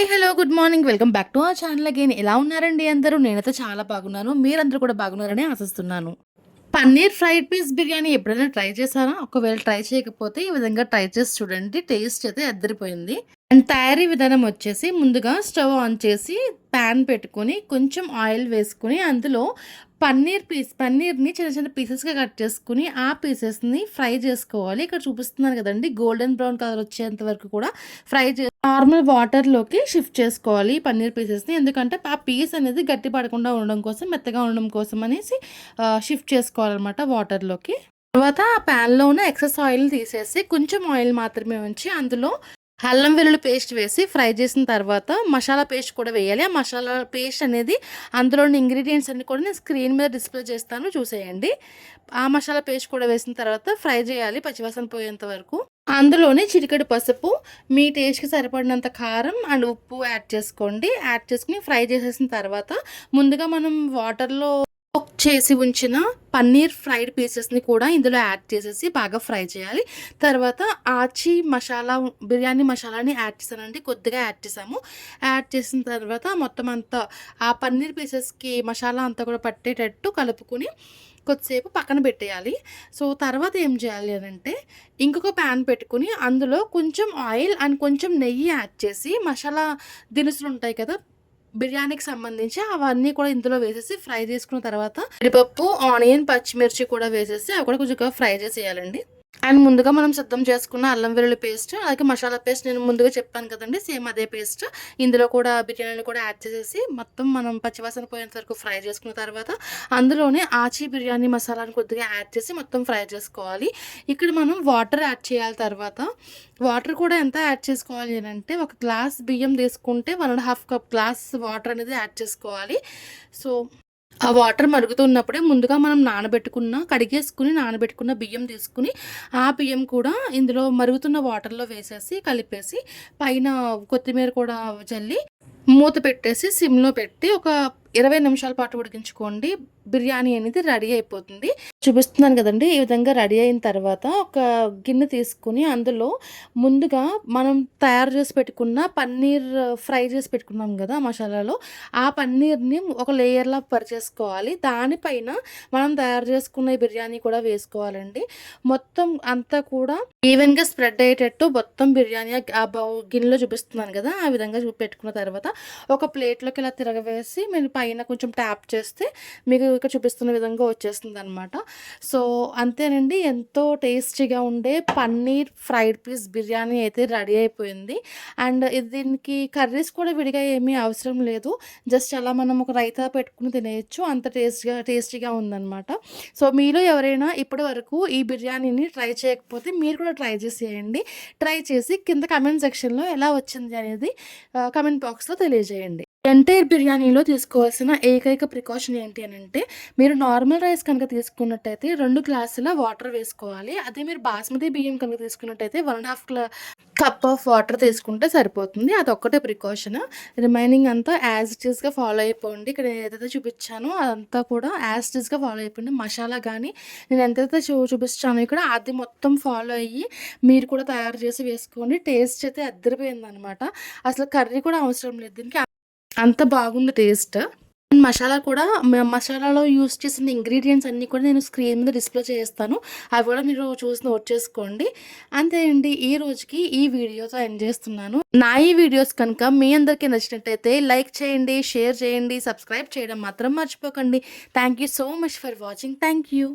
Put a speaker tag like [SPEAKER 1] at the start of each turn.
[SPEAKER 1] Hi! Hello! Good morning. Welcome back to our channel again. ఎలా ఉన్నారండి అందరూ? నేనైతే చాలా బాగున్నాను. మీరందరూ కూడా బాగున్నారని ఆశిస్తున్నాను. పన్నీర్ ఫ్రైడ్ పీస్ బిర్యానీ ఎప్పుడైనా ట్రై చేశారా? ఒకవేళ ట్రై చేయకపోతే ఈ విధంగా ట్రై చేసి చూడండి. టేస్ట్ అయితే అద్దరిపోయింది. అండ్ తయారీ విధానం వచ్చేసి ముందుగా స్టవ్ ఆన్ చేసి పాన్ పెట్టుకొని కొంచెం ఆయిల్ వేసుకొని అందులో పన్నీర్‌ని చిన్న చిన్న పీసెస్‌గా కట్ చేసుకొని ఆ పీసెస్‌ని ఫ్రై చేసుకోవాలి. ఇక్కడ చూపిస్తున్నాను కదండీ! గోల్డెన్ బ్రౌన్ కలర్ వచ్చేంత వరకు కూడా ఫ్రై నార్మల్ వాటర్‌లోకి షిఫ్ట్ చేసుకోవాలి ఈ పన్నీర్ పీసెస్‌ని. ఎందుకంటే ఆ పీస్ అనేది గట్టి పడకుండా ఉండడం కోసం, మెత్తగా ఉండడం కోసం అనేసి షిఫ్ట్ చేసుకోవాలనమాట వాటర్‌లోకి. తర్వాత ఆ పాన్‌లో ఉన్న ఎక్సెస్ ఆయిల్‌ని తీసేసి కొంచెం ఆయిల్ మాత్రమే ఉంచి అందులో అల్లం వెల్లుల్లి పేస్ట్ వేసి ఫ్రై చేసిన తర్వాత మసాలా పేస్ట్ కూడా వేయాలి. ఆ మసాలా పేస్ట్ అనేది అందులోని ఇంగ్రీడియంట్స్ అన్నీ కూడా నేను స్క్రీన్ మీద డిస్ప్లే చేస్తాను చూసేయండి. ఆ మసాలా పేస్ట్ కూడా వేసిన తర్వాత ఫ్రై చేయాలి పచ్చివాసన పోయేంత వరకు. అందులోనే చిటికెడు పసుపు, మీ టేస్ట్‌కి సరిపడినంత కారం అండ్ ఉప్పు యాడ్ చేసుకోండి. యాడ్ చేసుకొని ఫ్రై చేసేసిన తర్వాత ముందుగా మనం వాటర్‌లో కుక్ చేసి ఉంచిన పన్నీర్ ఫ్రైడ్ పీసెస్‌ని కూడా ఇందులో యాడ్ చేసేసి బాగా ఫ్రై చేయాలి. తర్వాత బిర్యానీ మసాలాని యాడ్ చేశానండి. కొద్దిగా యాడ్ చేశాము. యాడ్ చేసిన తర్వాత మొత్తం అంతా ఆ పన్నీర్ పీసెస్‌కి మసాలా అంతా కూడా పట్టేటట్టు కలుపుకొని కొద్దిసేపు పక్కన పెట్టేయాలి. సో, తర్వాత ఏం చేయాలి అనంటే ఇంకొక పాన్ పెట్టుకొని అందులో కొంచెం ఆయిల్ అండ్ కొంచెం నెయ్యి యాడ్ చేసి మసాలా దినుసులుంటాయి కదా! బిర్యానీకి సంబంధించి అవన్నీ కూడా ఇందులో వేసేసి ఫ్రై చేసుకున్న తర్వాత జీడిపప్పు, ఆనియన్, పచ్చిమిర్చి కూడా వేసేసి అవి కూడా కొంచెం ఫ్రై చేసేయాలండి. అండ్ ముందుగా మనం సిద్ధం చేసుకున్న అల్లం వెల్లుల్లి పేస్ట్, అలాగే మసాలా పేస్ట్ నేను ముందుగా చెప్పాను కదండీ! సేమ్ అదే పేస్ట్. ఇందులో కూడా బిర్యానీలో కూడా యాడ్ చేసేసి మొత్తం మనం పచ్చివాసన పోయేంత వరకు ఫ్రై చేసుకున్న తర్వాత అందులోనే ఆచి బిర్యానీ మసాలాని కొద్దిగా యాడ్ చేసి మొత్తం ఫ్రై చేసుకోవాలి. ఇక్కడ మనం వాటర్ యాడ్ చేయాలి తర్వాత. వాటర్ కూడా ఎంత యాడ్ చేసుకోవాలి అనంటే ఒక గ్లాస్ బియ్యం తీసుకుంటే 1 ½ కప్ గ్లాస్ వాటర్ అనేది యాడ్ చేసుకోవాలి. సో ఆ వాటర్ మరుగుతున్నప్పుడే ముందుగా మనం కడిగేసుకుని నానబెట్టుకున్న బియ్యం తీసుకుని, ఆ బియ్యం కూడా ఇందులో మరుగుతున్న వాటర్‌లో వేసేసి, కలిపేసి, పైన కొత్తిమీర కూడా జల్లి మూత పెట్టేసి సిమ్‌లో పెట్టి ఒక 20 నిమిషాల పాటు ఉడికించుకోండి. బిర్యానీ అనేది రెడీ అయిపోతుంది. చూపిస్తున్నాను కదండీ! ఈ విధంగా రెడీ అయిన తర్వాత ఒక గిన్నె తీసుకొని అందులో ముందుగా మనం తయారు చేసి పెట్టుకున్న పన్నీర్ ఫ్రై చేసి పెట్టుకున్నాం కదా! మసాలాలో. ఆ పన్నీర్‌ని ఒక లేయర్‌లా పరిచేసుకోవాలి. దానిపైన మనం తయారు చేసుకున్న ఈ బిర్యానీ కూడా వేసుకోవాలండి. మొత్తం అంతా కూడా ఈవెన్‌గా స్ప్రెడ్ అయ్యేటట్టు మొత్తం బిర్యానీ ఆ గిన్నెలో చూపిస్తున్నాను కదా! ఆ విధంగా పెట్టుకున్న తర్వాత ఒక ప్లేట్‌లోకి ఇలా తిరగవేసి మీరు పైన కొంచెం ట్యాప్ చేస్తే మీకు ఇక్కడ చూపిస్తున్న విధంగా వచ్చేస్తుందనమాట. సో, అంతేనండి. ఎంతో టేస్టీగా ఉండే పన్నీర్ ఫ్రైడ్ పీస్ బిర్యానీ అయితే రెడీ అయిపోయింది. అండ్ దీనికి కర్రీస్ కూడా విడిగా ఏమీ అవసరం లేదు. జస్ట్ అలా మనం ఒక రైతా పెట్టుకొని తినేయొచ్చు. అంత టేస్టీగా ఉందనమాట. సో, మీలో ఎవరైనా ఇప్పటి వరకు ఈ బిర్యానీని ట్రై చేయకపోతే మీరు కూడా ట్రై చేసేయండి. ట్రై చేసి కింద కామెంట్ సెక్షన్‌లో ఎలా వచ్చింది అనేది కామెంట్ బాక్స్‌లో తెలియజేయండి. ఎంటైర్ బిర్యానీలో తీసుకోవాల్సిన ఏకైక ప్రికాషన్ ఏంటి అనంటే, మీరు నార్మల్ రైస్ కనుక తీసుకున్నట్టయితే 2 గ్లాసుల వాటర్ వేసుకోవాలి. అదే మీరు బాస్మతి బియ్యం కనుక తీసుకున్నట్టయితే 1 ½ కప్ ఆఫ్ వాటర్ తీసుకుంటే సరిపోతుంది. అదొక్కటే ప్రికాషన్. రిమైనింగ్ అంతా యాజ్ ఇట్ ఈస్‌గా ఫాలో అయిపోండి. ఇక్కడ నేను ఏదైతే చూపించానో అదంతా కూడా యాజ్ ఇట్ ఈస్‌గా ఫాలో అయిపోండి. మసాలా గానీ నేను ఎంతైతే చూపిచ్చానో ఇక్కడ అది మొత్తం ఫాలో అయ్యి మీరు కూడా తయారు చేసి వేసుకోండి. టేస్ట్ అయితే అద్దరిపోయిందనమాట. అసలు కర్రీ కూడా అవసరం లేదు దీనికి. అంత బాగుంది టేస్ట్. మసాలా కూడా మసాలాలో యూజ్ చేసిన ఇంగ్రీడియెంట్స్ అన్నీ కూడా నేను స్క్రీన్ మీద డిస్‌ప్లే చేస్తాను. అవి కూడా మీరు చూసి నోట్ చేసుకోండి. అంతే అండి. ఈ రోజుకి ఈ వీడియోతో ఎండ్ చేస్తున్నాను. నా ఈ వీడియోస్ కనుక మీ అందరికీ నచ్చినట్టయితే లైక్ చేయండి, షేర్ చేయండి, సబ్స్క్రైబ్ చేయడం మాత్రం మర్చిపోకండి. Thank you so much for watching. Thank you.